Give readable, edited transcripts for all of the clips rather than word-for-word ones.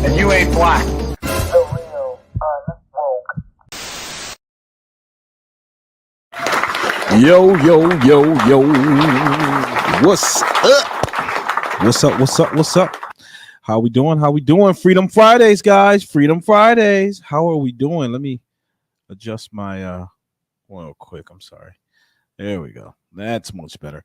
And you ain't black. Yo, yo, yo, yo. What's up? What's up? What's up? What's up? How we doing? How we doing? Freedom Fridays, guys. Freedom Fridays. How are we doing? Let me adjust my well quick. I'm sorry. There we go. That's much better.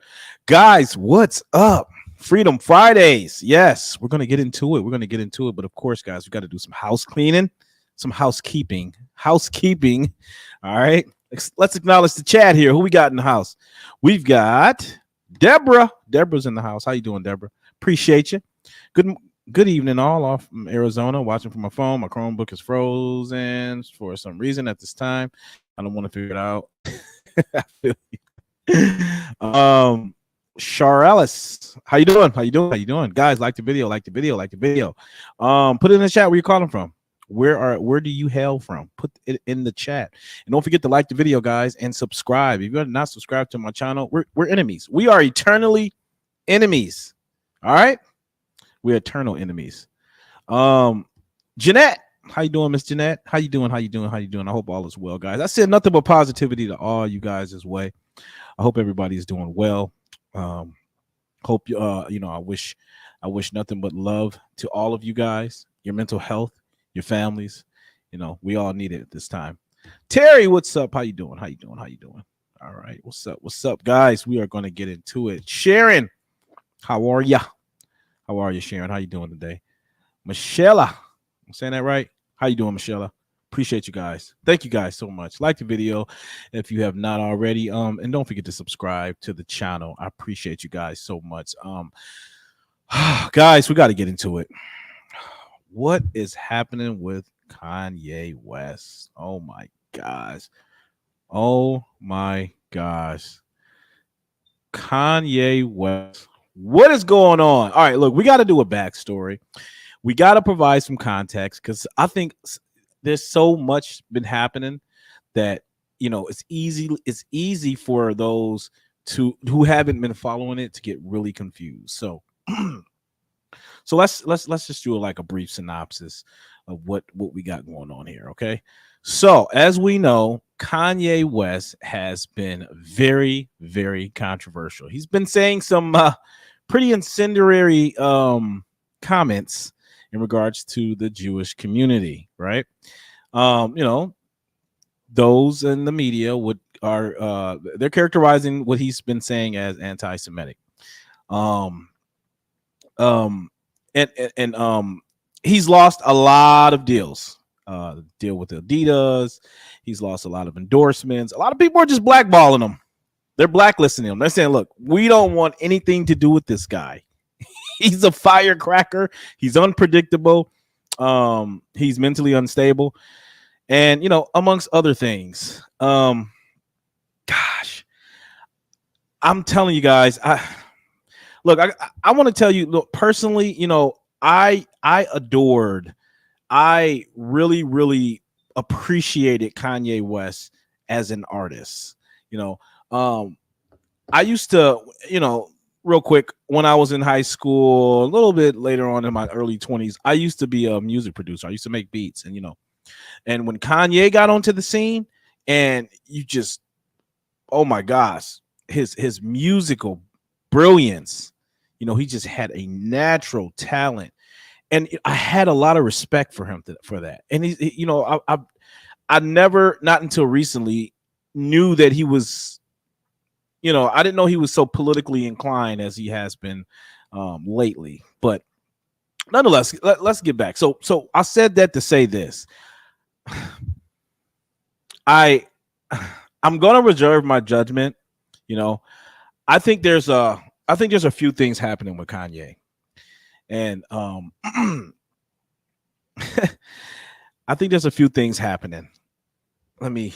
Guys, what's up? Freedom Fridays. Yes, we're gonna get into it. We're gonna get into it. But of course, guys, we got to do some house cleaning, some housekeeping. Housekeeping. All right. Let's acknowledge the chat here. Who we got in the house? We've got Deborah. Deborah's in the house. How you doing, Deborah? Appreciate you. Good evening, all. Off from Arizona, watching from my phone. My Chromebook is frozen for some reason at this time. I don't want to figure it out. I feel you. Charles, how you doing? How you doing? How you doing? Guys, like the video, like the video, like the video. Put it in the chat where you're calling from. Where do you hail from? Put it in the chat. And don't forget to like the video, guys, and subscribe. If you're not subscribed to my channel, we're enemies. We are eternally enemies. All right? We're eternal enemies. Jeanette, how you doing, Miss Jeanette? How you doing? How you doing? How you doing? I hope all is well, guys. I said nothing but positivity to all you guys this way. I hope everybody is doing well. Hope I wish nothing but love to all of you guys, your mental health, your families. We all need it at this time. Terry, what's up? How you doing? How you doing? How you doing? All right. What's up? What's up, guys? We are going to get into it. Sharon, how are ya? How are you, Sharon? How you doing today? Michelle, I'm saying that right? How you doing, Michelle? Appreciate you guys. Thank you guys so much. Like the video if you have not already. And don't forget to subscribe to the channel. I appreciate you guys so much. Guys, we got to get into it. What is happening with Kanye West? Oh my gosh. Oh my gosh. Kanye West. What is going on? All right, look, we got to do a backstory. We got to provide some context because I think there's so much been happening that it's easy for those who haven't been following it to get really confused. So let's just do like a brief synopsis of what we got going on here. Okay. So as we know, Kanye West has been very, very controversial. He's been saying some pretty incendiary comments in regards to the Jewish community, right? Those in the media they're characterizing what he's been saying as anti-Semitic. He's lost a lot of deals. Deal with Adidas. He's lost a lot of endorsements. A lot of people are just blackballing him. They're blacklisting him. They're saying, look, we don't want anything to do with this guy. He's a firecracker. He's unpredictable. He's mentally unstable. And, amongst other things. Gosh, I'm telling you guys, I want to tell you, look, personally, I really, really appreciated Kanye West as an artist. I used to, real quick, when I was in high school, a little bit later on in my early 20s, I used to be a music producer. I used to make beats, and when Kanye got onto the scene, and you just, oh my gosh, his musical brilliance, he just had a natural talent, and I had a lot of respect for him for that. And I never, not until recently, knew that he was, I didn't know he was so politically inclined as he has been lately. But nonetheless, let's get back. So I said that to say this. I'm gonna reserve my judgment. I think there's a few things happening with Kanye, and I think there's a few things happening. Let me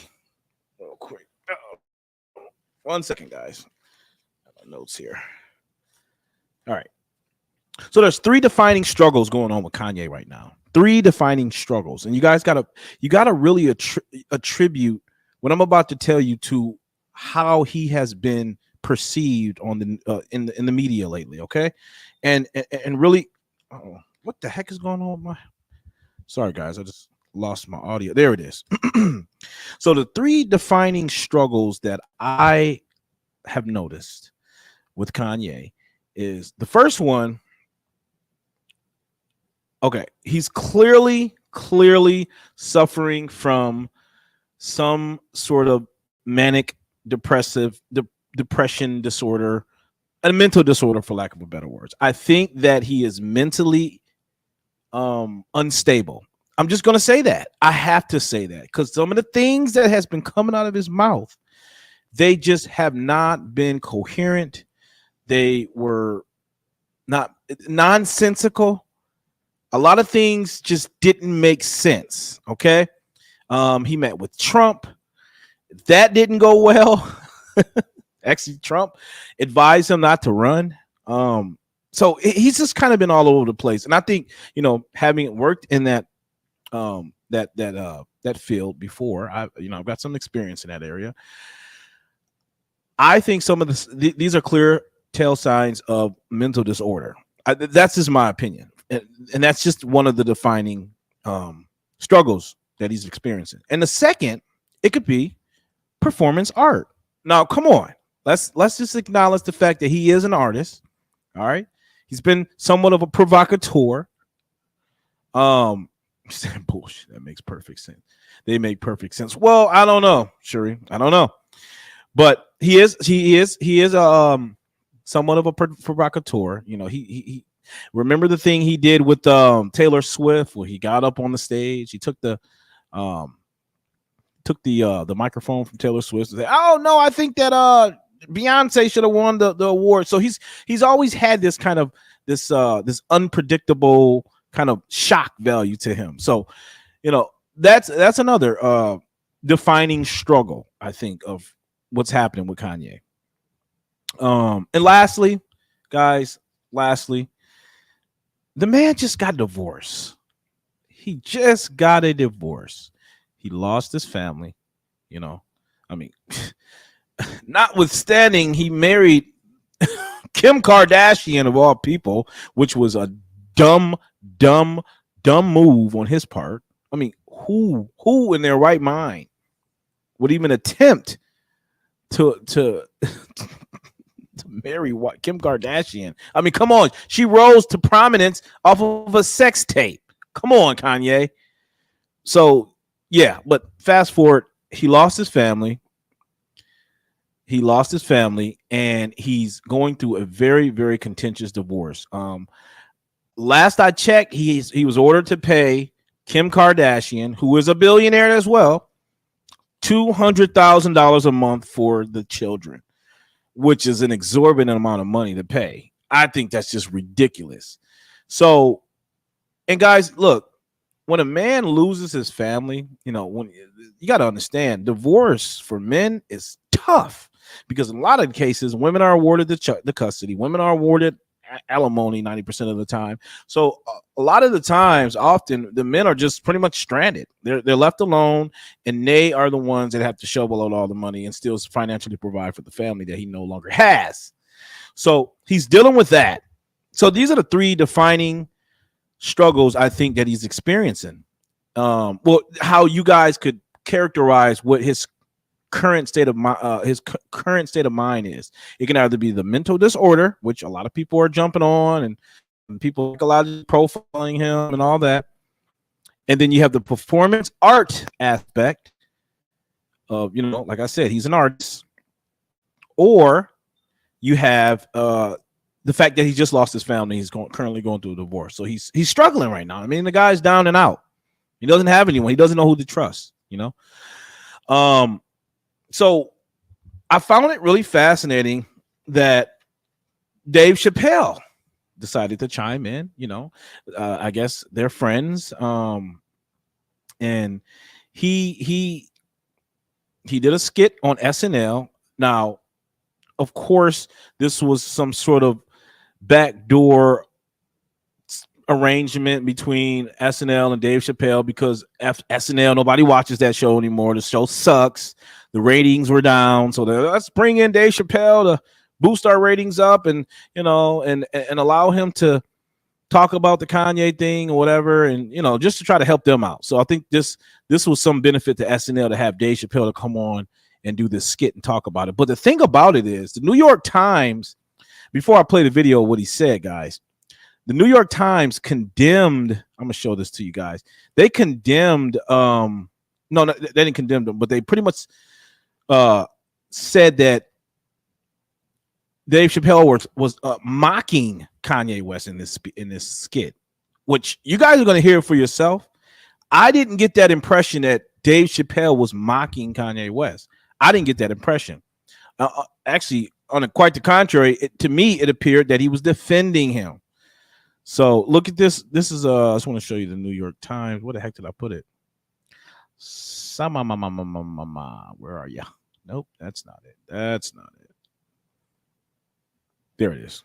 real quick. 1 second, guys. Notes here. All right. So there's 3 defining struggles going on with Kanye right now. 3 defining struggles, and you guys gotta really attribute what I'm about to tell you to how he has been perceived on the in the media lately. Okay, and really, what the heck is going on with my? Sorry, guys, I just lost my audio. There it is. So the 3 defining struggles that I have noticed with Kanye is the first one. Okay, he's clearly suffering from some sort of manic depression disorder, a mental disorder, for lack of a better words. I think that he is mentally unstable. I'm just going to say that. I have to say that because some of the things that has been coming out of his mouth, they just have not been coherent. They were not nonsensical. A lot of things just didn't make sense. Okay. He met with Trump. That didn't go well. Actually, Trump advised him not to run. So he's just kind of been all over the place. And I think, having worked in that field before, I've got some experience in that area. I think some of these are clear tell signs of mental disorder. That's just my opinion. And that's just one of the defining struggles that he's experiencing. And the second, it could be performance art. Now, come on. Let's just acknowledge the fact that he is an artist. All right. He's been somewhat of a provocateur. Bullshit. That makes perfect sense. They make perfect sense. Well, I don't know, Shuri. I don't know. But he is somewhat of a provocateur. He remember the thing he did with Taylor Swift, where he got up on the stage. He took the microphone from Taylor Swift and said, "Oh no, I think that Beyonce should have won the award." So he's always had this kind of this unpredictable kind of shock value to him. So that's another defining struggle, I think, of what's happening with Kanye. And lastly, guys, the man just got divorced. He just got a divorce. He lost his family. Notwithstanding, he married Kim Kardashian of all people, which was a dumb move on his part. I mean, who in their right mind would even attempt to marry Kim Kardashian? I mean, come on. She rose to prominence off of a sex tape. Come on, Kanye. So, yeah, but fast forward, he lost his family. And he's going through a very, very contentious divorce. Last I checked, he was ordered to pay Kim Kardashian, who is a billionaire as well, $200,000 a month for the children, which is an exorbitant amount of money to pay. I think that's just ridiculous. So, and guys, look, when a man loses his family, when you got to understand, divorce for men is tough because in a lot of cases, women are awarded the custody. Women are awarded alimony 90% of the time. So a lot of the times, often the men are just pretty much stranded. They're left alone, and they are the ones that have to shovel out all the money and still financially provide for the family that he no longer has. So he's dealing with that. So these are the 3 defining struggles I think that he's experiencing. Well, how you guys could characterize what his current state of current state of mind is. It can either be the mental disorder, which a lot of people are jumping on, and people like a lot of profiling him and all that. And then you have the performance art aspect of, like I said, he's an artist. Or you have the fact that he just lost his family. He's currently going through a divorce. So he's struggling right now. I mean, the guy's down and out. He doesn't have anyone. He doesn't know who to trust, So I found it really fascinating that Dave Chappelle decided to chime in, I guess they're friends. And he did a skit on SNL. Now, of course, this was some sort of backdoor arrangement between SNL and Dave Chappelle, because SNL, nobody watches that show anymore. The show sucks. The ratings were down. So let's bring in Dave Chappelle to boost our ratings up and allow him to talk about the Kanye thing or whatever, and just to try to help them out. So I think this was some benefit to SNL to have Dave Chappelle to come on and do this skit and talk about it. But the thing about it is, the New York Times, before I play the video of what he said, guys, the New York Times condemned, I'm gonna show this to you guys. They condemned, no, they didn't condemn them, but they pretty much said that Dave Chappelle was mocking Kanye West in this skit, which you guys are going to hear for yourself. I didn't get that impression that Dave Chappelle was mocking Kanye West. I didn't get that impression. Actually, quite the contrary, to me, it appeared that he was defending him. So look at this. This is I just want to show you the New York Times. Where the heck did I put it? Where are you? Nope, that's not it. That's not it. There it is.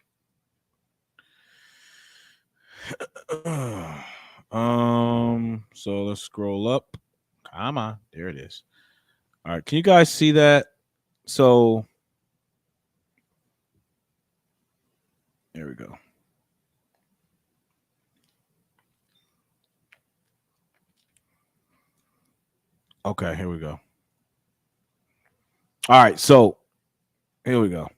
So let's scroll up. Come on, there it is. All right, can you guys see that? So there we go. Okay, here we go. All right, so here we go.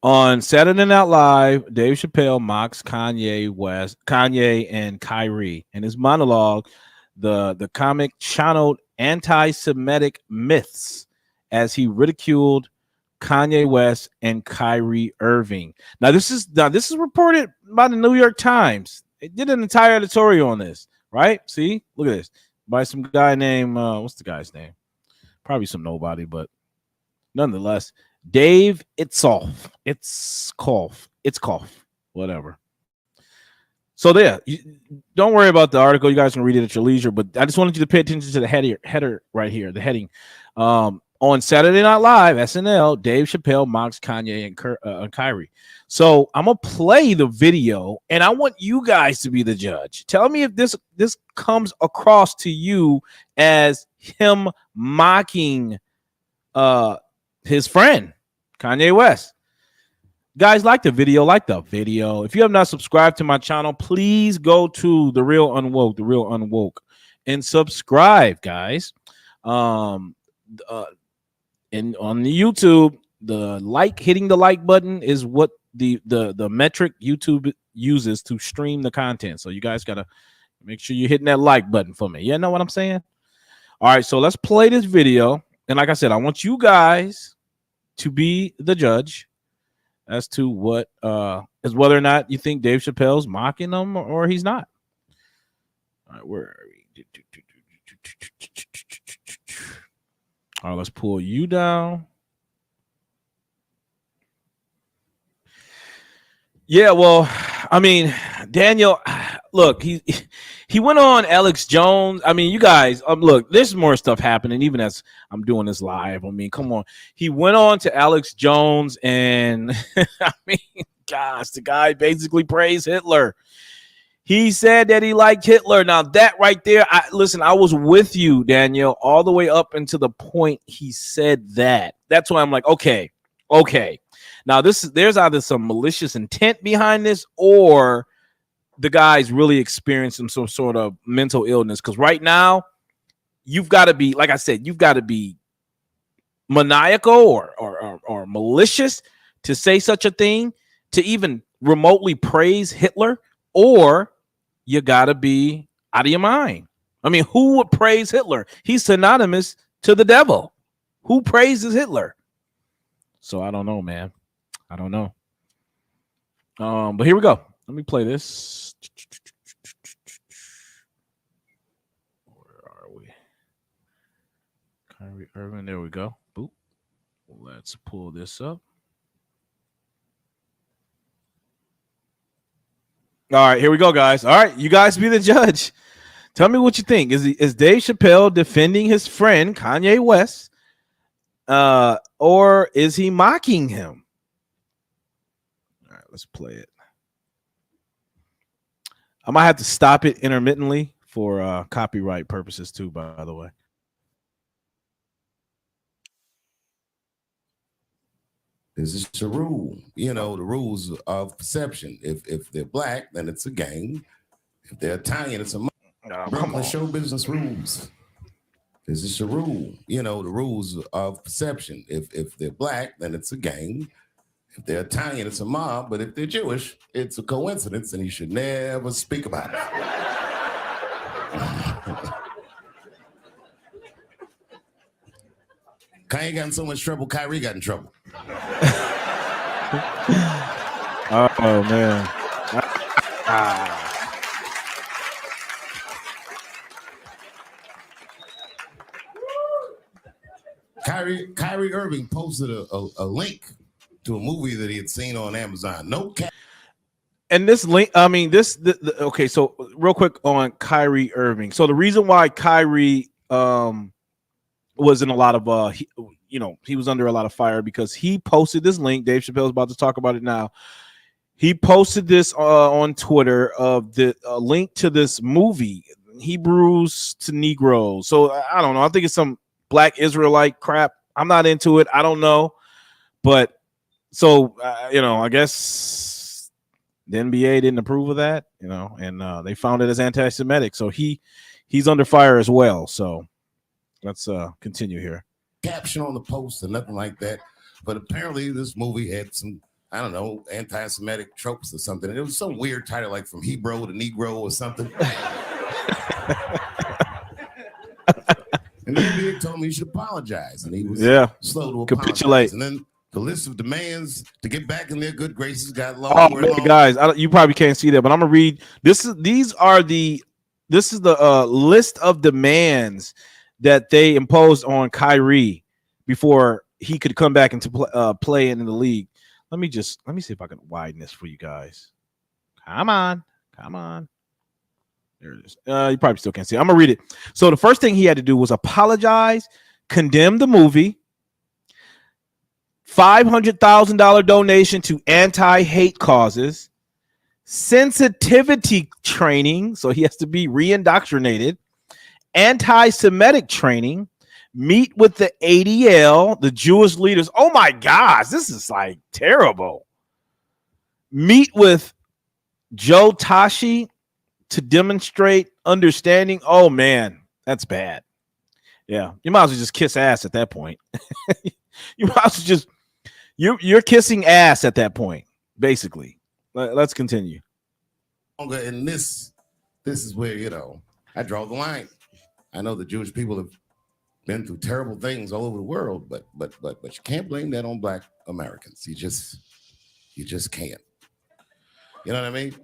On Saturday Night Live, Dave Chappelle mocks Kanye and Kyrie. In his monologue, the comic channeled anti-Semitic myths as he ridiculed Kanye West and Kyrie Irving. Now this is reported by the New York Times. It did an entire editorial on this, right? See, look at this, by some guy named what's the guy's name? Probably some nobody, but nonetheless, Dave Itzkoff, whatever. So there, don't worry about the article. You guys can read it at your leisure, but I just wanted you to pay attention to the header right here, the heading. On Saturday Night Live, SNL, Dave Chappelle mocks Kanye and Kyrie. So I'm going to play the video, and I want you guys to be the judge. Tell me if this comes across to you as him mocking his friend, Kanye West. Guys, like the video. If you have not subscribed to my channel, please go to TheRealUnwoke, and subscribe, guys. And on the YouTube, hitting the like button is what the metric YouTube uses to stream the content. So you guys gotta make sure you're hitting that like button for me. You know what I'm saying? All right, so let's play this video. And like I said, I want you guys to be the judge as to what is whether or not you think Dave Chappelle's mocking them or he's not. All right, where are we? All right, let's pull you down. Yeah, well, I mean, Daniel, look, he went on Alex Jones. I mean, you guys, look, there's more stuff happening even as I'm doing this live. I mean, come on. He went on to Alex Jones, and I mean, gosh, the guy basically praised Hitler. He said that he liked Hitler. Now, that right there, I was with you, Daniel, all the way up until the point he said that. That's why I'm like, okay. Now, there's either some malicious intent behind this, or the guy's really experiencing some sort of mental illness. Because right now, you've got to be, like I said, you've got to be maniacal or malicious to say such a thing, to even remotely praise Hitler, or you gotta be out of your mind. I mean, who would praise Hitler? He's synonymous to the devil. Who praises Hitler? So I don't know, man. I don't know. But here we go. Let me play this. Where are we? Kyrie Irving. There we go. Boop. Let's pull this up. All right, here we go, guys. All right, you guys be the judge. Tell me what you think. Is Dave Chappelle defending his friend Kanye West, or is he mocking him? All right, let's play it. I might have to stop it intermittently for copyright purposes too, by the way. This is a rule. You know, the rules of perception. If they're black, then it's a gang. If they're Italian, it's a Brooklyn show business rules. This is a rule. You know, the rules of perception. If they're black, then it's a gang. If they're Italian, it's a mob. But if they're Jewish, it's a coincidence, and you should never speak about it. Kanye got in so much trouble, Kyrie got in trouble. Oh, man. Kyrie Irving posted a link to a movie that he had seen on Amazon. No cap. And this link, I mean, okay, so real quick on Kyrie Irving. So the reason why Kyrie was in a lot of he was under a lot of fire because he posted this link. Dave Chappelle is about to talk about it now. He posted this on Twitter of the link to this movie, Hebrews to Negroes. So I don't know. I think it's some Black Israelite crap. I'm not into it. I don't know. But so, I guess the NBA didn't approve of that, and they found it as anti-Semitic. So he's under fire as well. So let's continue here. Caption on the post or nothing like that. But apparently this movie had some, I don't know, anti-Semitic tropes or something. And it was some weird title like From Hebrew to Negro or something. And the NBA told me he should apologize. And he was slow to capitulate. Apologize. And then the list of demands to get back in their good graces got longer. Oh, man, guys, you probably can't see that, but I'm gonna read this. This is the list of demands that they imposed on Kyrie before he could come back into play in the league. Let me see if I can widen this for you guys. Come on. There it is. You probably still can't see it. I'm gonna read it. So the first thing he had to do was apologize, condemn the movie, $500,000 donation to anti-hate causes, sensitivity training, so he has to be re-indoctrinated, anti-Semitic training, meet with the ADL, the Jewish leaders. Oh my gosh, this is like terrible. Meet with Joe Tashi to demonstrate understanding. Oh man, that's bad. Yeah, you might as well just kiss ass at that point. You might as well just you're kissing ass at that point, basically. Let's continue. And this is where I draw the line. I know the Jewish people have been through terrible things all over the world, but you can't blame that on Black Americans. You just can't. You know what I mean?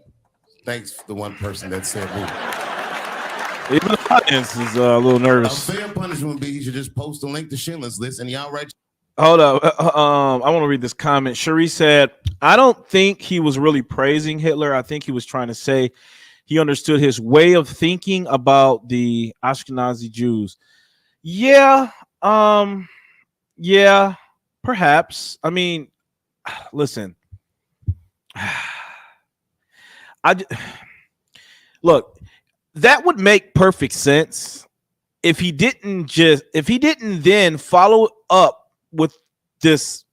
Thanks for the one person that said me. Even the audience is a little nervous. A fair punishment would be you should just post a link to Schindler's List and y'all write. Hold up. I want to read this comment. Cherie said, I don't think he was really praising Hitler. I think he was trying to say he understood his way of thinking about the Ashkenazi Jews. Yeah, perhaps. I mean, listen. Look, that would make perfect sense if he didn't then follow up with this,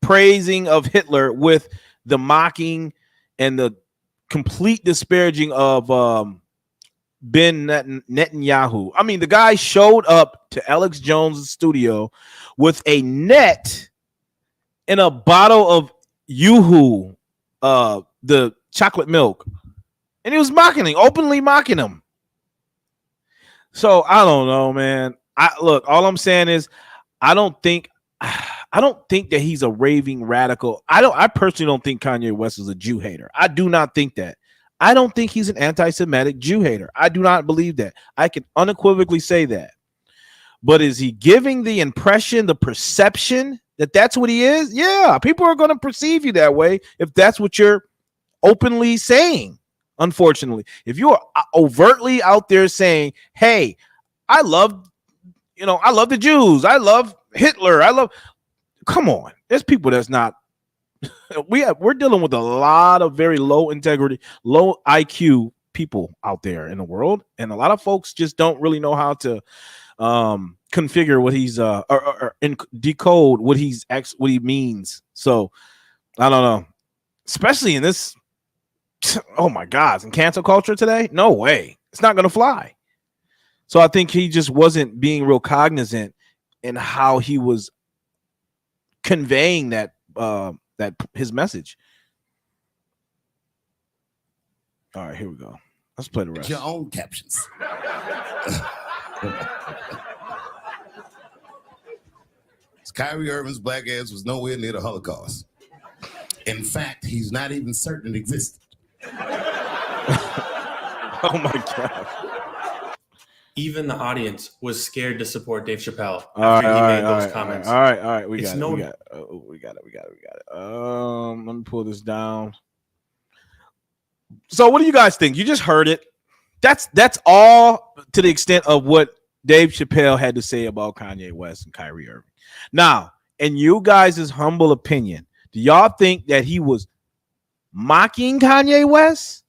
praising of Hitler with the mocking and the complete disparaging of Netanyahu. I mean, the guy showed up to Alex Jones' studio with a net and a bottle of Yoo-Hoo, the chocolate milk, and he was mocking him, openly mocking him. So I don't know, man. All I'm saying is I don't think that he's a raving radical. I personally don't think Kanye West is a Jew hater. I do not think that. I don't think he's an anti-Semitic Jew hater. I do not believe that. I can unequivocally say that. But is he giving the impression, the perception that that's what he is? Yeah, people are going to perceive you that way if that's what you're openly saying. Unfortunately, if you are overtly out there saying, "Hey, I love the Jews. I love Hitler. Come on, there's people that's not. We're dealing with a lot of very low integrity, low IQ people out there in the world, and a lot of folks just don't really know how to configure what he's or decode what he means. So I don't know, especially in this. Oh my God, in cancel culture today, no way, it's not gonna fly. So I think he just wasn't being real cognizant in how he was conveying that his message. All right, here we go. Let's play the rest. Your own captions. Kyrie Irving's black ass was nowhere near the Holocaust. In fact, he's not even certain it existed. Oh my God. Even the audience was scared to support Dave Chappelle after he made those comments. All right. We got it. Let me pull this down. So what do you guys think? You just heard it. That's all to the extent of what Dave Chappelle had to say about Kanye West and Kyrie Irving. Now, in you guys' humble opinion, do y'all think that he was mocking Kanye West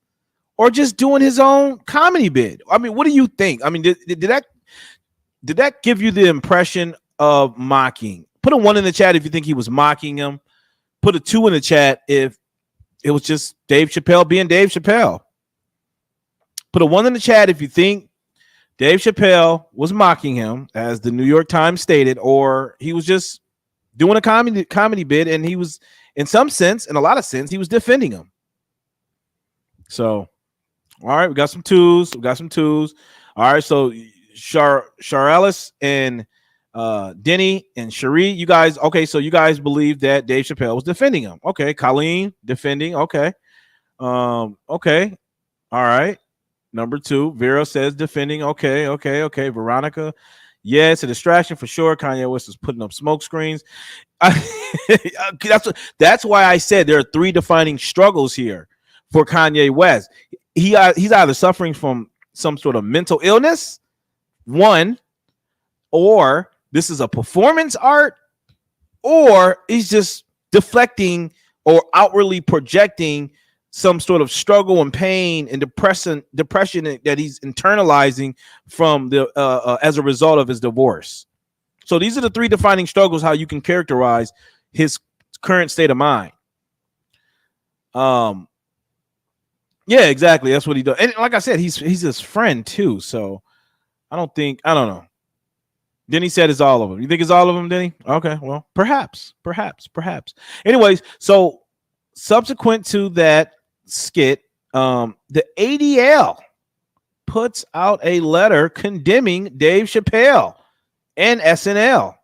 or just doing his own comedy bit? I mean, what do you think? I mean, did that give you the impression of mocking? Put a 1 in the chat if you think he was mocking him. Put a 2 in the chat if it was just Dave Chappelle being Dave Chappelle. Put a 1 in the chat if you think Dave Chappelle was mocking him, as the New York Times stated, or he was just doing a comedy bit, and he was, in some sense, in a lot of sense, he was defending him. So, all right, we got some twos. All right, so Charles and Denny and Cherie, you guys, okay, so you guys believe that Dave Chappelle was defending him. Okay, Colleen defending. Okay. Okay. All right. Number 2, Vera says defending. Okay. Veronica, yeah, it's a distraction for sure. Kanye West is putting up smoke screens. That's why I said there are 3 defining struggles here for Kanye West. He's either suffering from some sort of mental illness, 1, or this is a performance art, or he's just deflecting or outwardly projecting some sort of struggle and pain and depression that he's internalizing from the as a result of his divorce. So these are the 3 defining struggles, how you can characterize his current state of mind. Yeah, exactly. That's what he does. And like I said, he's his friend too. So I don't know. Denny said it's all of them. You think it's all of them, Denny? Okay, well, perhaps. Anyways, so subsequent to that skit, the ADL puts out a letter condemning Dave Chappelle and SNL.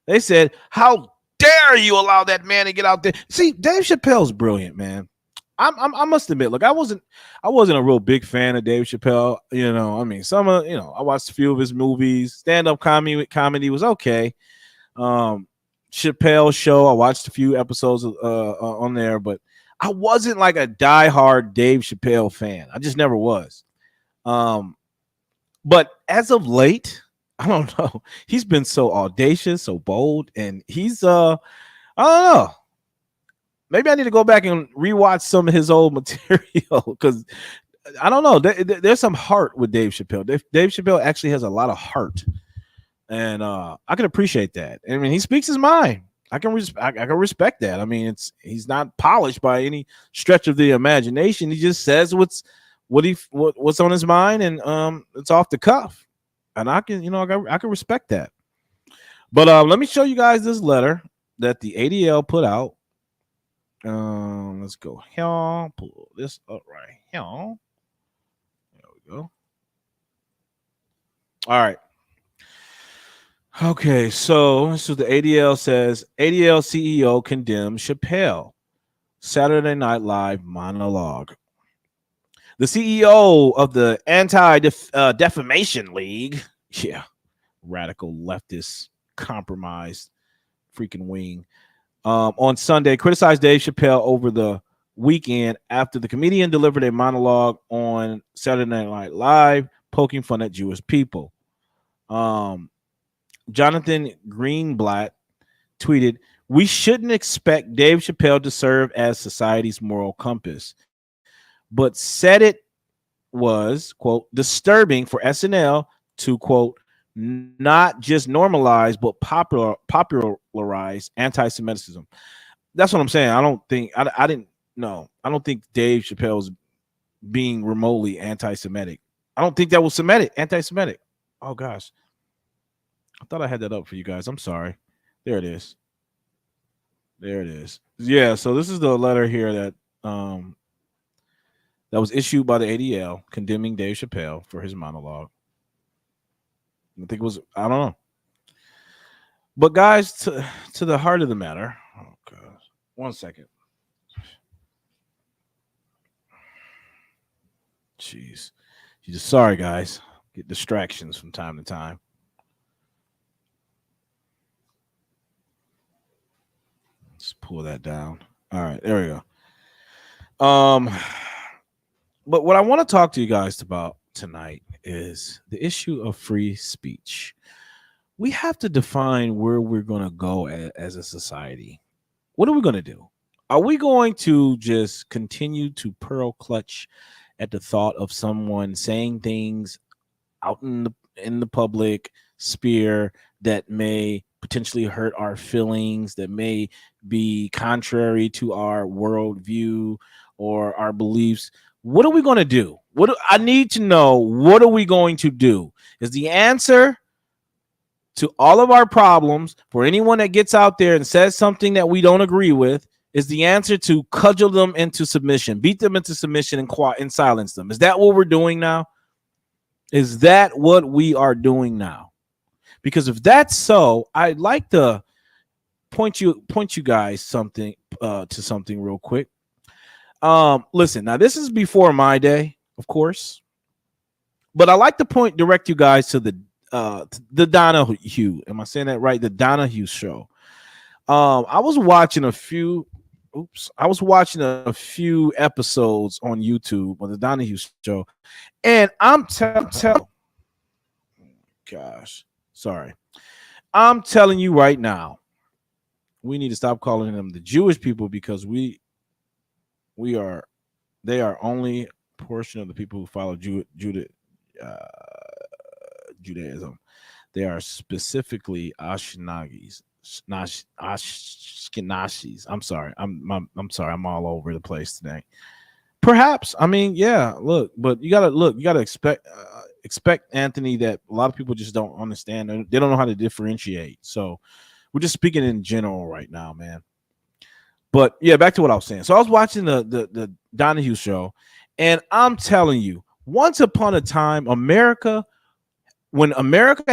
They said, "How dare you allow that man to get out there?" See, Dave Chappelle's brilliant, man. I must admit, look, I wasn't a real big fan of Dave Chappelle. I mean, I watched a few of his movies. Stand-up comedy was okay. Chappelle show, I watched a few episodes on there, but I wasn't like a diehard Dave Chappelle fan. I just never was. But as of late, I don't know. He's been so audacious, so bold, and he's I don't know. Maybe I need to go back and rewatch some of his old material, because I don't know. There's some heart with Dave Chappelle. Dave Chappelle actually has a lot of heart, and I can appreciate that. I mean, he speaks his mind. I can respect that. I mean, he's not polished by any stretch of the imagination. He just says what's on his mind, and it's off the cuff, and I can I can respect that. But let me show you guys this letter that the ADL put out. Let's go here. Pull this up right here. There we go. All right. Okay, so the ADL says ADL CEO condemns Chappelle Saturday Night Live monologue. The CEO of the Anti-Defamation League, yeah, radical leftist compromised freaking wing, on Sunday criticized Dave Chappelle over the weekend after the comedian delivered a monologue on Saturday Night Live poking fun at Jewish people. Jonathan Greenblatt tweeted, "We shouldn't expect Dave Chappelle to serve as society's moral compass, but said it was, quote, disturbing for SNL to, quote, not just normalize, but popularize anti-Semitism." That's what I'm saying. I don't think, I don't think Dave Chappelle's being remotely anti-Semitic. I don't think that was anti-Semitic. Oh, gosh. I thought I had that up for you guys. I'm sorry. There it is. Yeah, so this is the letter here that was issued by the ADL condemning Dave Chappelle for his monologue. I think it was, I don't know. But guys, to the heart of the matter. Oh, gosh. 1 second. Jeez. Sorry, guys. Get distractions from time to time. Let's pull that down. All right, there we go. But what I want to talk to you guys about tonight is the issue of free speech. We have to define where we're going to go as a society. What are we going to do? Are we going to just continue to pearl clutch at the thought of someone saying things out in the public sphere that may potentially hurt our feelings, that may be contrary to our worldview or our beliefs? What are we going to do? I need to know, what are we going to do? Is the answer to all of our problems, for anyone that gets out there and says something that we don't agree with, is the answer to cudgel them into submission, beat them into submission, and silence them? Is that what we're doing now? Is that what we are doing now? Because if that's so, I'd like to point you guys to something real quick. Listen, now this is before my day, of course, but I like to direct you guys to the Donahue. Am I saying that right? The Donahue show. I was watching a few episodes on YouTube of the Donahue show, and I'm telling you right now, we need to stop calling them the Jewish people, because they are only a portion of the people who follow Judaism. They are specifically Ashkenazis. I'm sorry. I'm sorry. I'm all over the place today. Perhaps. I mean, yeah. Look, but you gotta expect, Anthony, that a lot of people just don't understand. They don't know how to differentiate. So we're just speaking in general right now, man. But yeah, back to what I was saying. So I was watching the Donahue show, and I'm telling you, once upon a time, when America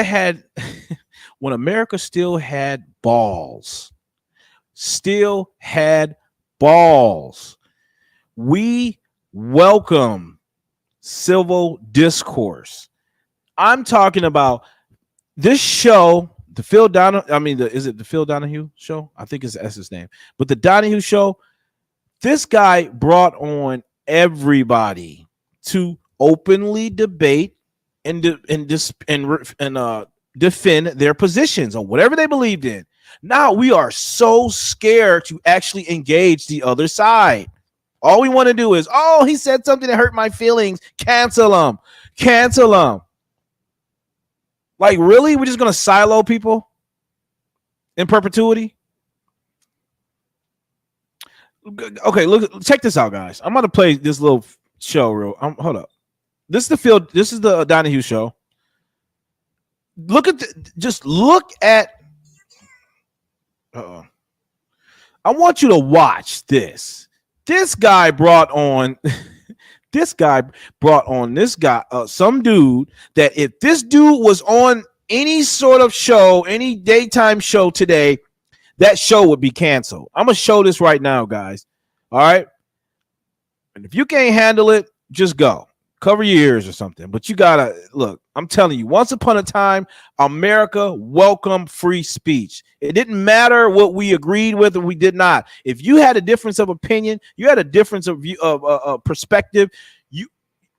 still had balls, we welcome civil discourse. I'm talking about this show, the Phil Donahue. Is it the Phil Donahue show? I think that's his name. But the Donahue show, this guy brought on everybody to openly debate and defend their positions on whatever they believed in. Now we are so scared to actually engage the other side. All we want to do is, oh, he said something that hurt my feelings. Cancel him. Like, really? We're just going to silo people in perpetuity? Okay, look, check this out, guys. I'm going to play this little show, real. Hold up. This is the field. This is the Donahue show. Look at look at. I want you to watch this. This guy brought on. This guy brought on some dude that if this dude was on any sort of show, any daytime show today, that show would be canceled. I'm gonna show this right now, guys. All right. And if you can't handle it, just go. Cover your ears or something. But you gotta look. I'm telling you, once upon a time, America welcomed free speech. It didn't matter what we agreed with or we did not. If you had a difference of opinion, you had a difference of view of perspective.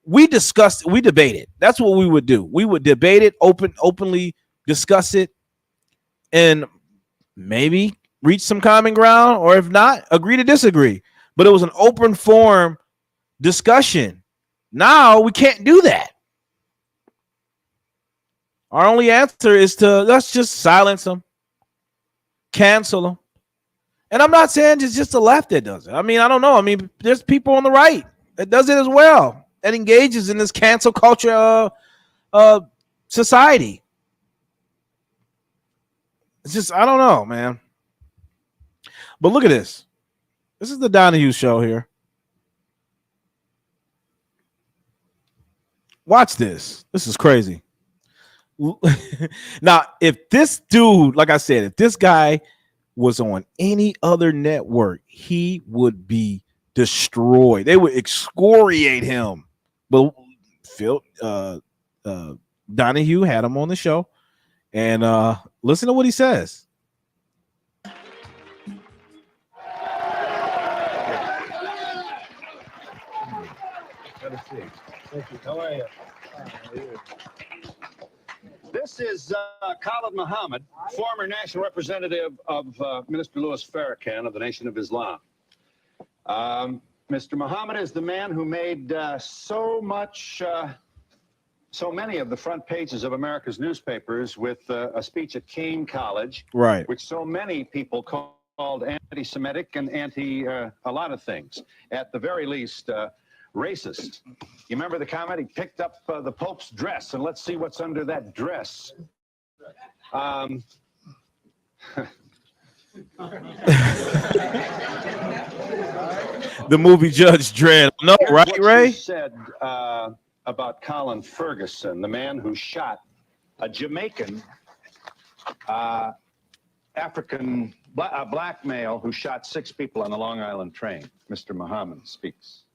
We discussed, we debated. That's what we would do. We would debate it, openly discuss it, and maybe reach some common ground, or if not, agree to disagree. But it was an open forum discussion. Now we can't do that. Our only answer is let's just silence them, cancel them. And I'm not saying it's just the left that does it. I mean, I don't know. I mean, there's people on the right that does it as well, that engages in this cancel culture society. It's just, I don't know, man. But look at this. This is the Donahue show here. Watch this. This is crazy. Now, if this dude, like I said, if this guy was on any other network, he would be destroyed. They would excoriate him. But Donahue had him on the show, and listen to what he says. Thank you. How are you? This is Khalid Muhammad, former national representative of Minister Louis Farrakhan of the Nation of Islam. Mr. Muhammad is the man who made so many of the front pages of America's newspapers with a speech at Kane College, right, which so many people called anti-Semitic and a lot of things. At the very least, racist. You remember the comment? He picked up the Pope's dress, and let's see what's under that dress. The movie Judge Dredd. No, Here's right, what Ray? she said about Colin Ferguson, the man who shot a Jamaican black male who shot 6 people on the Long Island train. Mr. Muhammad speaks.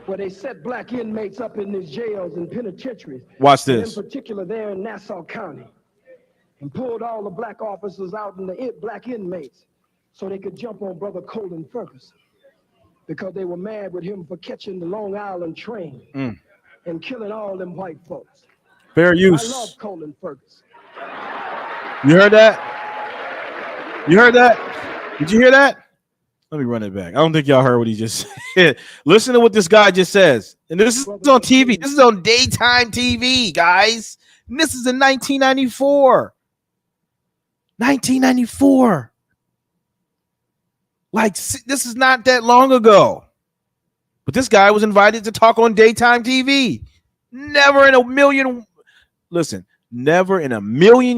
Where they set black inmates up in these jails and penitentiaries. Watch this. In particular, there in Nassau County, and pulled all the black officers out and the black inmates so they could jump on Brother Colin Ferguson because they were mad with him for catching the Long Island train and killing all them white folks. Fair use. I love Colin Ferguson. You heard that? You heard that? Did you hear that? Let me run it back. I don't think y'all heard what he just said. Listen to what this guy just says. And this is on TV. This is on daytime TV, guys. And this is in 1994. 1994. Like, this is not that long ago. But this guy was invited to talk on daytime TV. Never in a million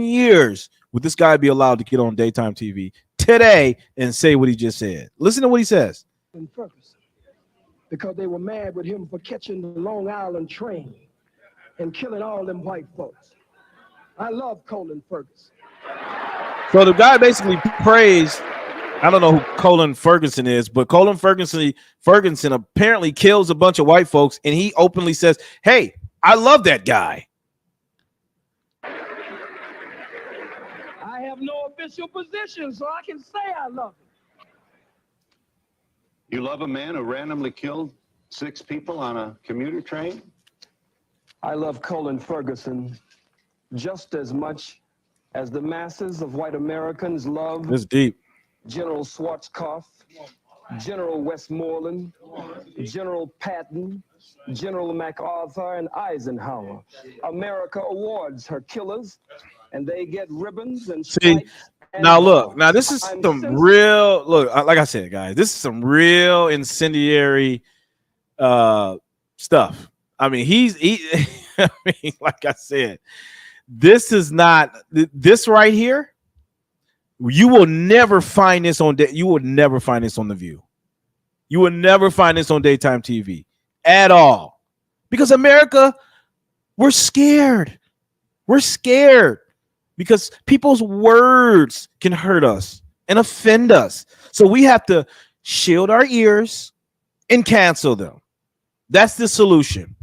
years would this guy be allowed to get on daytime TV today and say what he just said. Listen to what he says. Because they were mad with him for catching the Long Island train and killing all them white folks. I love Colin Ferguson. So the guy basically praised, I don't know who Colin Ferguson is, but Colin Ferguson apparently kills a bunch of white folks, and he openly says, hey, I love that guy. I have no official position, so I can say I love him. You love a man who randomly killed 6 people on a commuter train? I love Colin Ferguson just as much as the masses of white Americans love That's deep. General Schwarzkopf, General Westmoreland, General Patton, General MacArthur, and Eisenhower. America awards her killers, and they get ribbons and stripes. Now look, now this is some real, look, like I said, guys, this is some real incendiary stuff. I mean, I mean, like I said, this is not this right here. You will never find this on. You will never find this on The View. You will never find this on daytime TV at all, because America, we're scared. We're scared because people's words can hurt us and offend us. So we have to shield our ears and cancel them. That's the solution.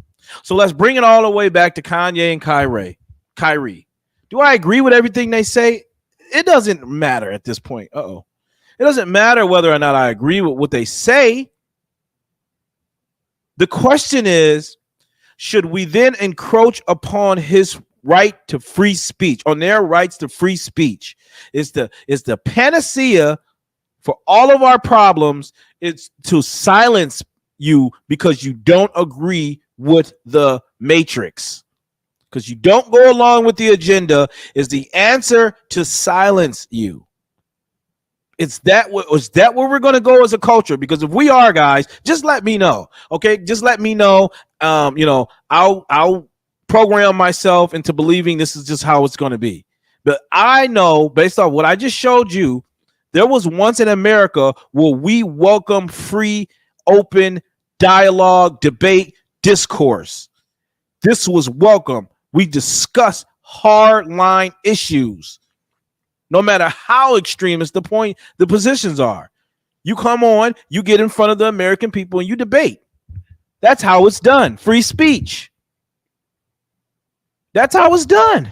So let's bring it all the way back to Kanye and Kyrie. Do I agree with everything they say? It doesn't matter at this point. It doesn't matter whether or not I agree with what they say. The question is, should we then encroach upon his right to free speech, on their rights to free speech? Is the panacea for all of our problems. It's to silence you because you don't agree with the matrix, because you don't go along with the agenda, is the answer to silence you. Is that where we're going to go as a culture? Because if we are, guys, just let me know. Okay, just let me know. I'll program myself into believing this is just how it's going to be. But I know, based on what I just showed you, there was once in America where we welcome free, open dialogue, debate, discourse. This was welcome. We discuss hardline issues, no matter how extremist the positions are. You come on, you get in front of the American people and you debate. That's how it's done. Free speech. That's how it's done.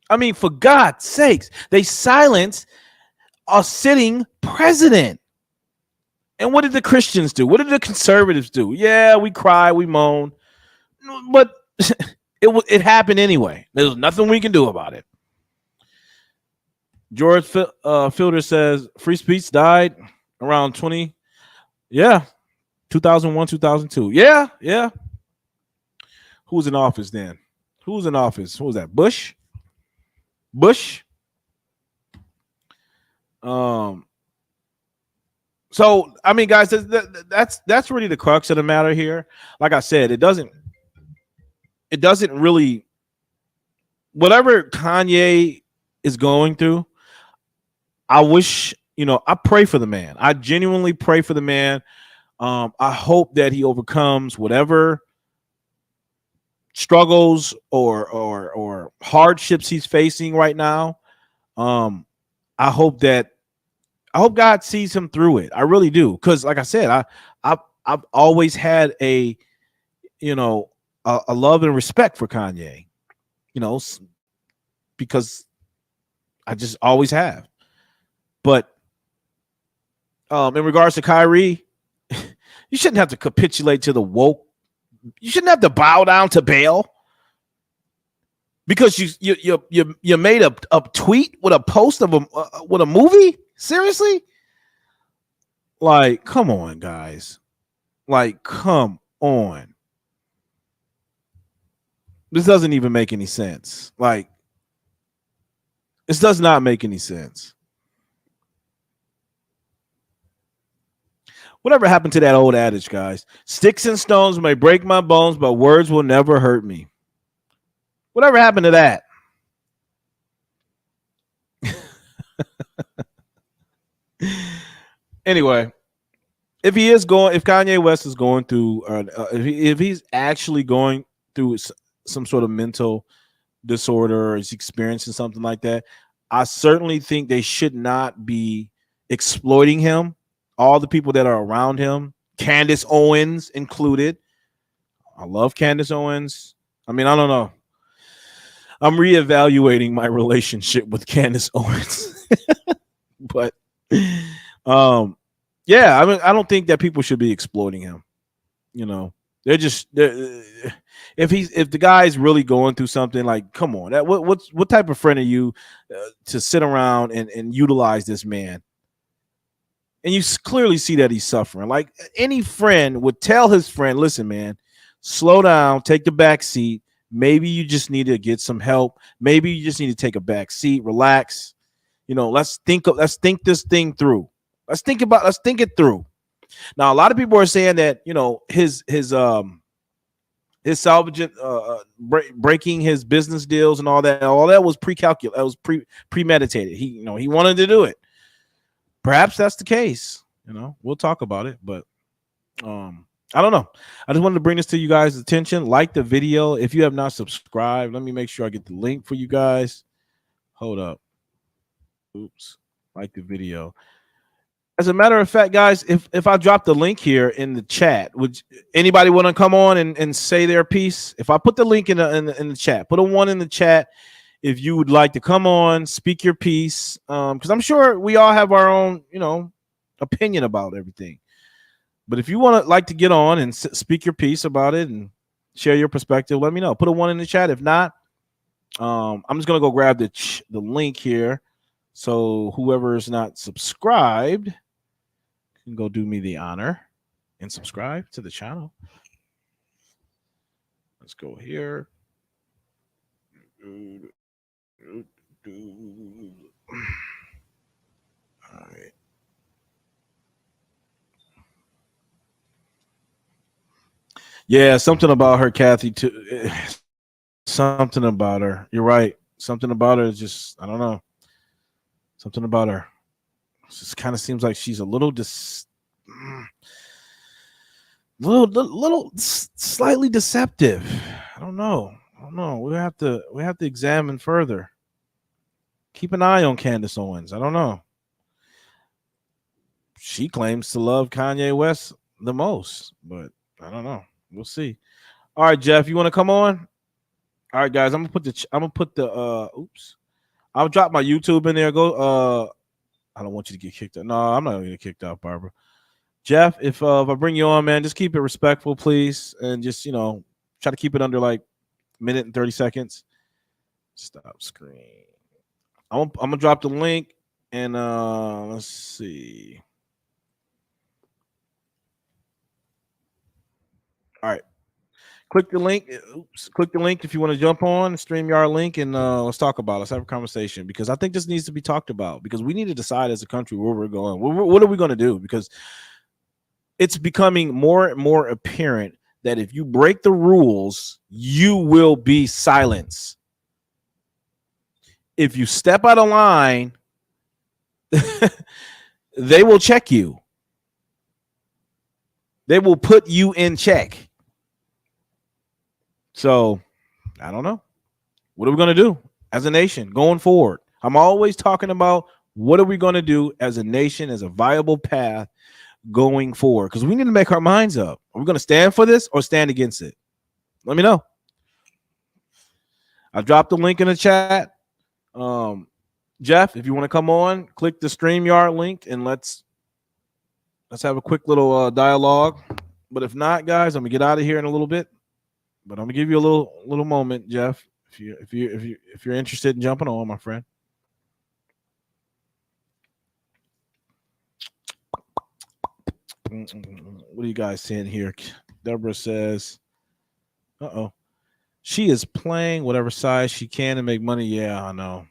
I mean, for God's sakes, they silenced a sitting president. And what did the Christians do? What did the conservatives do? Yeah, we cry, we moan, but it happened anyway. There's nothing we can do about it. George Fielder says free speech died around 2001, 2002. Yeah. Who was in office then? Who was in office? What was that? Bush. So I mean, guys, that's really the crux of the matter here. Like I said, it doesn't really, whatever Kanye is going through, I wish, I pray for the man. I genuinely pray for the man. I hope that he overcomes whatever struggles or hardships he's facing right now. I hope God sees him through it. I really do, because like I said, I've always had a love and respect for Kanye, because I just always have. But in regards to Kyrie, you shouldn't have to capitulate to the woke. You shouldn't have to bow down to Baal because you made a tweet with a post of with a movie. Seriously? Like, come on, guys. Like, come on. This doesn't even make any sense. Like, this does not make any sense. Whatever happened to that old adage, guys? Sticks and stones may break my bones, but words will never hurt me. Whatever happened to that? Anyway, if Kanye West is going through, if he's actually going through some sort of mental disorder or is experiencing something like that, I certainly think they should not be exploiting him. All the people that are around him, Candace Owens included. I love Candace Owens. I mean, I don't know. I'm reevaluating my relationship with Candace Owens. But yeah, I mean, I don't think that people should be exploiting him. They're if the guy's really going through something, like, come on, what type of friend are you to sit around and utilize this man? And you clearly see that he's suffering. Like, any friend would tell his friend, listen, man, slow down, take the back seat. Maybe you just need to get some help. Maybe you just need to take a back seat, relax. Let's think this thing through. Let's think it through. Now, a lot of people are saying that, you know, his salvaging, breaking his business deals and all that was pre-calculated. That was premeditated. He, you know, he wanted to do it. Perhaps that's the case. You know, we'll talk about it, but I don't know. I just wanted to bring this to you guys' attention. Like the video. If you have not subscribed, let me make sure I get the link for you guys. Hold up. Oops. Like the video. As a matter of fact, guys, if I drop the link here in the chat, would anybody want to come on and say their piece? If I put the link in the chat, put a 1 in the chat if you would like to come on, speak your piece, because I'm sure we all have our own, you know, opinion about everything. But if you want to like to get on and speak your piece about it and share your perspective, let me know. Put a 1 in the chat. If not, I'm just gonna go grab the link here. So whoever is not subscribed can go do me the honor and subscribe to the channel. Let's go here. All right. Yeah, something about her, Kathy, too. Something about her. You're right. Something about her is just, I don't know. Something about her. It just kind of seems like she's a little slightly deceptive. I don't know. We have to examine further. Keep an eye on Candace Owens. I don't know. She claims to love Kanye West the most, but I don't know. We'll see. All right, Jeff, you want to come on? All right, guys, I'm gonna put the oops. I'll drop my YouTube in there. Go. I don't want you to get kicked out. No, I'm not gonna get kicked out, Barbara. Jeff, if I bring you on, man, just keep it respectful, please, and just, you know, try to keep it under like a minute and 30 seconds. Stop screen. I'm gonna drop the link, and let's see. All right. Click the link. Oops. Click the link if you want to jump on the StreamYard link, and let's talk about it. Let's have a conversation, because I think this needs to be talked about, because we need to decide as a country where we're going. What are we going to do? Because it's becoming more and more apparent that if you break the rules, you will be silenced. If you step out of line, they will check you. They will put you in check. So, I don't know. What are we going to do as a nation going forward? I'm always talking about what are we going to do as a nation, as a viable path going forward, because we need to make our minds up. Are we going to stand for this or stand against it? Let me know. I dropped the link in the chat. Jeff, if you want to come on, click the StreamYard link and let's have a quick little dialogue. But if not, guys, I'm gonna get out of here in a little bit. But I'm gonna give you a little moment, Jeff, if you're interested in jumping on, my friend. What are you guys saying here? Deborah says, "Uh-oh, she is playing whatever size she can to make money." Yeah, I know.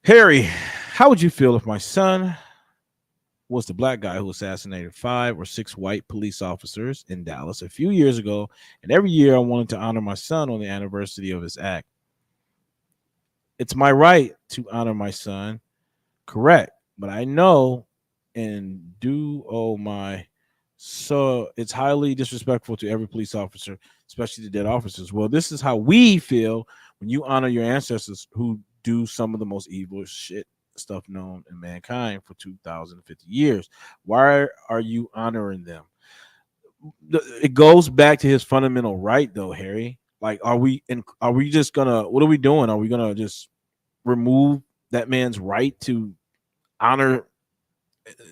Harry, how would you feel if my son was the black guy who assassinated 5 or 6 white police officers in Dallas a few years ago, and every year I wanted to honor my son on the anniversary of his act? It's my right to honor my son, correct, but I know and do owe my, so it's highly disrespectful to every police officer, especially the dead officers. Well, this is how we feel when you honor your ancestors who do some of the most evil shit stuff known in mankind for 2,050 years. Why are you honoring them? It goes back to his fundamental right, though, Harry. Like, are we just gonna, what are we doing? Are we gonna just remove that man's right to honor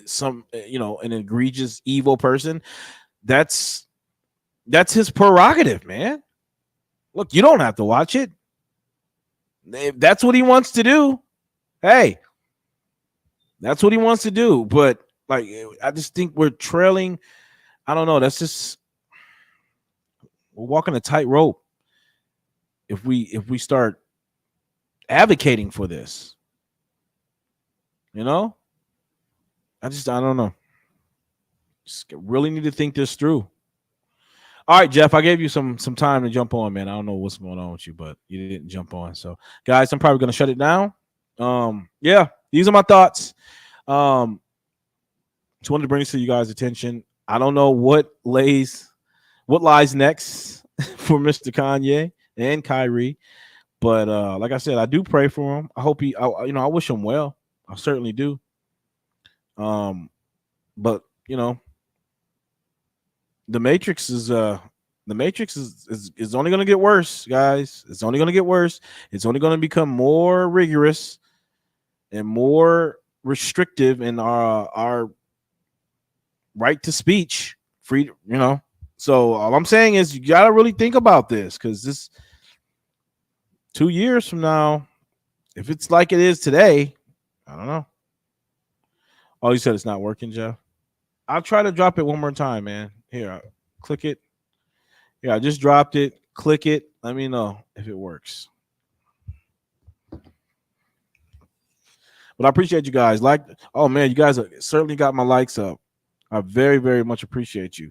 some, you know, an egregious evil person? That's his prerogative, man. Look, you don't have to watch it. If that's what he wants to do, hey, that's what he wants to do. But like, I just think we're trailing. I don't know. That's just, we're walking a tightrope if we start advocating for this. You know, I don't know. Just really need to think this through. All right, Jeff, I gave you some time to jump on, man. I don't know what's going on with you, but you didn't jump on. So, guys, I'm probably going to shut it down. Yeah, these are my thoughts. Just wanted to bring this to you guys' attention. I don't know what lies next for Mr. Kanye and Kyrie, but like I said, I do pray for him. I hope I wish him well. I certainly do. But the Matrix is only going to get worse, guys. It's only going to get worse. It's only going to become more rigorous and more restrictive in our right to speech, free. So all I'm saying is you got to really think about this, because this 2 years from now, if it's like it is today, I don't know. Oh, you said it's not working, Jeff? I'll try to drop it one more time, man. Here, click it. Yeah, I just dropped it. Click it. Let me know if it works. But I appreciate you guys. Oh man, you guys certainly got my likes up. I very, very much appreciate you.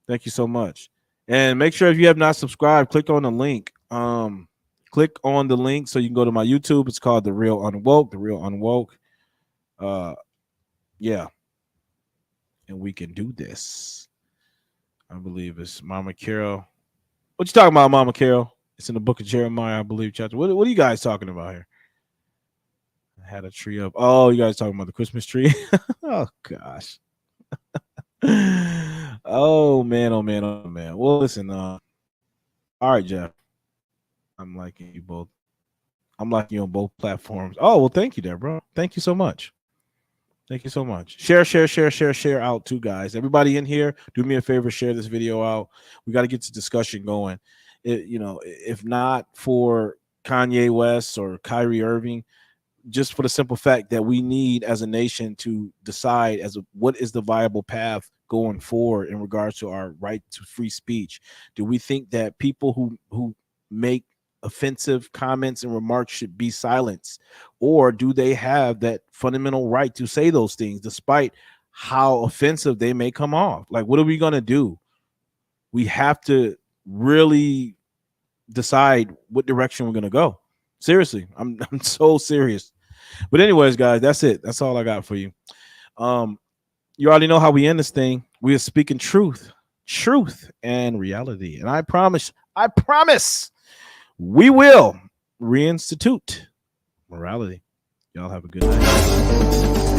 Thank you so much. And make sure if you have not subscribed, click on the link. Click on the link so you can go to my YouTube. It's called TheRealUnwoke. TheRealUnwoke. Yeah. And we can do this. I believe it's Mama Carol. What you talking about, Mama Carol? It's in the book of Jeremiah, I believe, chapter. What are you guys talking about here? I had a tree up. Oh, you guys talking about the Christmas tree? Oh, gosh. Oh, man. Well, listen. All right, Jeff. I'm liking you both. I'm liking you on both platforms. Oh, well, thank you there, bro. Thank you so much. Thank you so much. Share out too, guys. Everybody in here, do me a favor, share this video out. We got to get the discussion going. If not for Kanye West or Kyrie Irving, just for the simple fact that we need as a nation to decide what is the viable path going forward in regards to our right to free speech. Do we think that people who make offensive comments and remarks should be silenced, or do they have that fundamental right to say those things despite how offensive they may come off? Like, what are we going to do? We have to really decide what direction we're going to go. Seriously, I'm so serious. But anyways, guys, that's it. That's all I got for you. You already know how we end this thing. We are speaking truth and reality. And I promise we will reinstitute morality. Y'all have a good night.